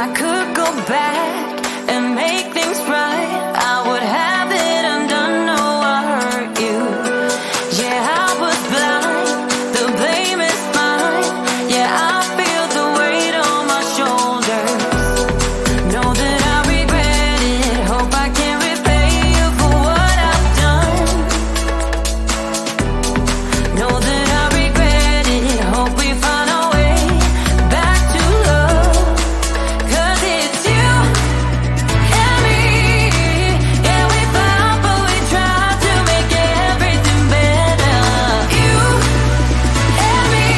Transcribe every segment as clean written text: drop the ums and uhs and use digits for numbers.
I could go back and make things right, I would have it undone. No, I hurt you. Yeah, I was blind. The blame is mine. Yeah, I feel the weight on my shoulders. Know that I regret it. Hope I can repay you for what I've done. Know that I regret it. Hope we find a way back to love. 'Cause it's you and me. Yeah, we fought, but we tried to make everything better. You and me,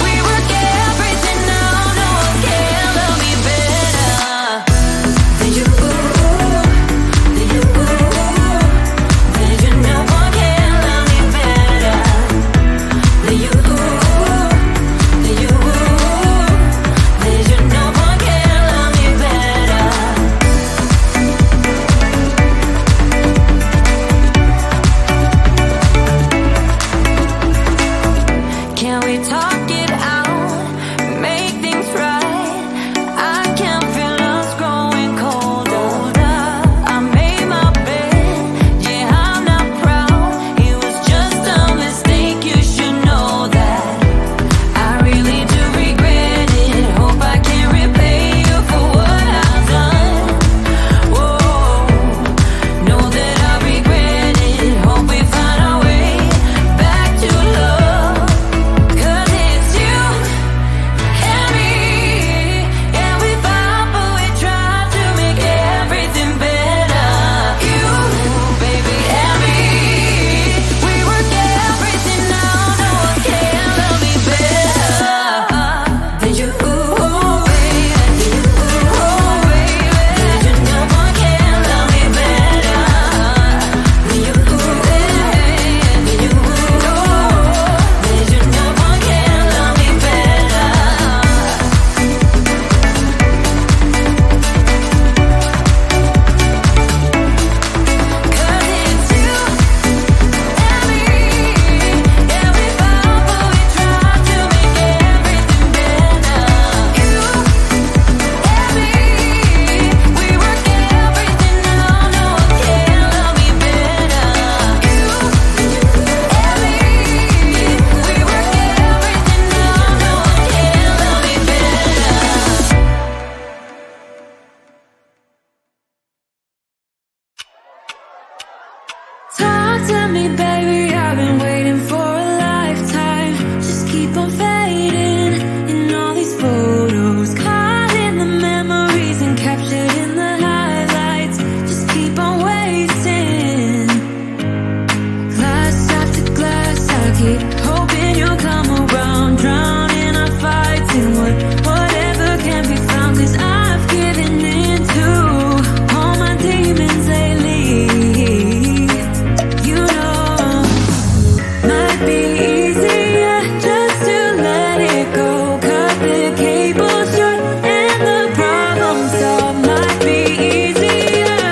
we work everything out. No one can love me better than you. Than you. Than you. No one can love me better than you. Than you. Than you. No one can love me better. Can we talk it out? Make things right. I can feel us growing colder. I made my bed. Yeah, I'm not proud. It was just a mistake. You should know that. I really do regret it. Hope I can repay you for what I've done. Whoa, know that I regret it. Hope we find a way back to love. 'Cause it's you and me. Yeah, we fought, but we tried to make everything better. You, baby, and me. We work everything out. No one can love me better than you, baby. Than you, baby. Than you. No one can love me better than you, baby. Than you, than you. No one can love me better. 'Cause it's you and me. Yeah, we fought, but we tried to make everything better. You and me, we work everything out. No one can love me better. You and me, we work everything out. No one can love me better. Talk to me, baby. I've been waiting for a lifetime. Just keep on fading in all these photos, caught in the memories and captured in the highlights. Just keep on wasting. Glass after glass, I keep hoping you'll come around. Drowning our fights in whatever can be found. 'Cause I've given in to all my demons lately. You know, might be easier just to let it go. Cut the cable short and the problem solved. Might be easier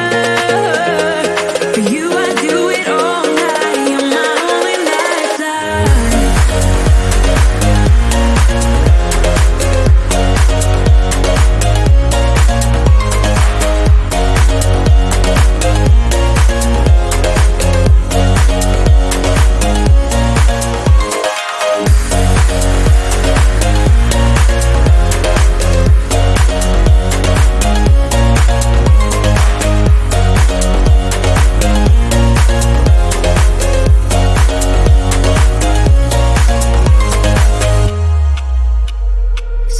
for you. I do it all night. You're my only lifeline.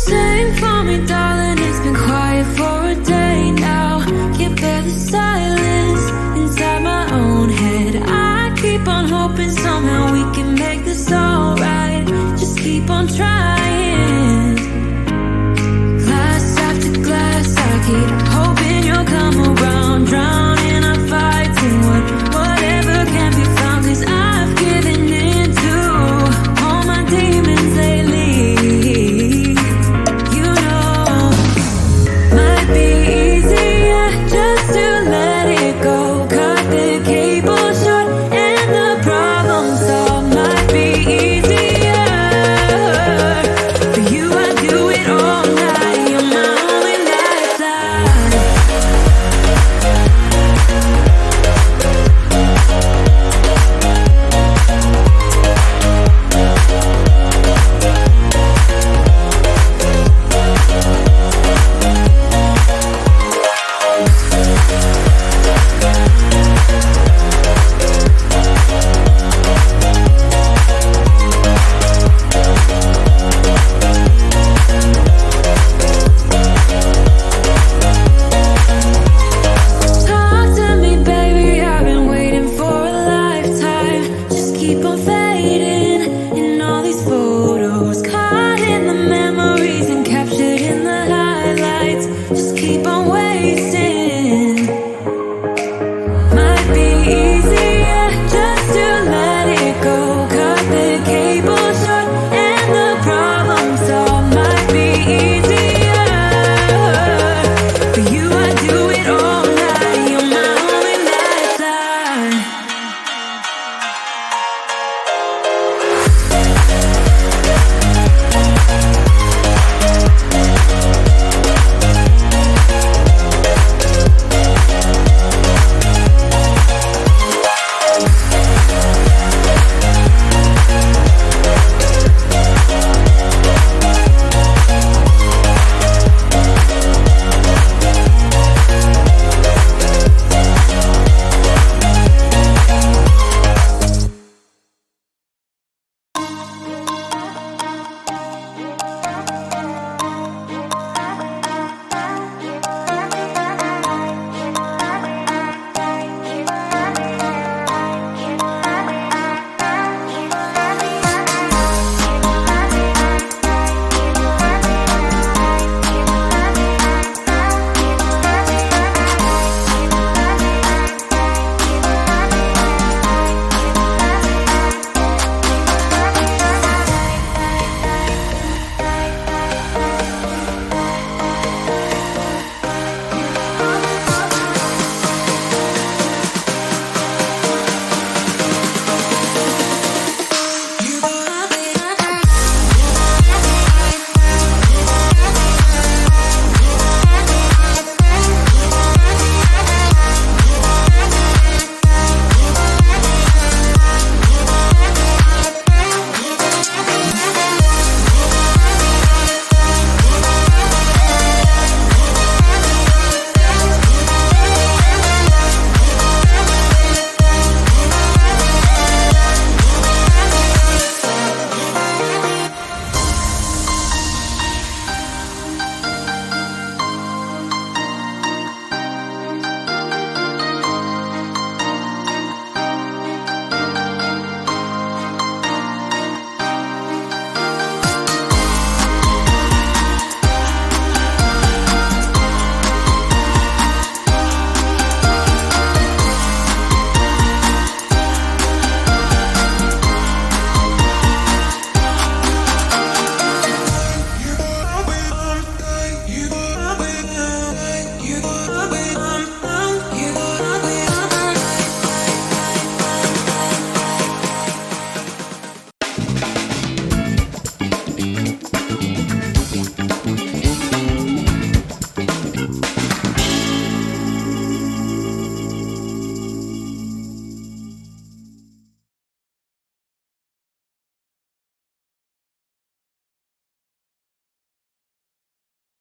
Sing for me, darling. It's been quiet for a day now. Can't bear the silence inside my own head. I keep on hoping somehow we can make this alright. Just keep on trying.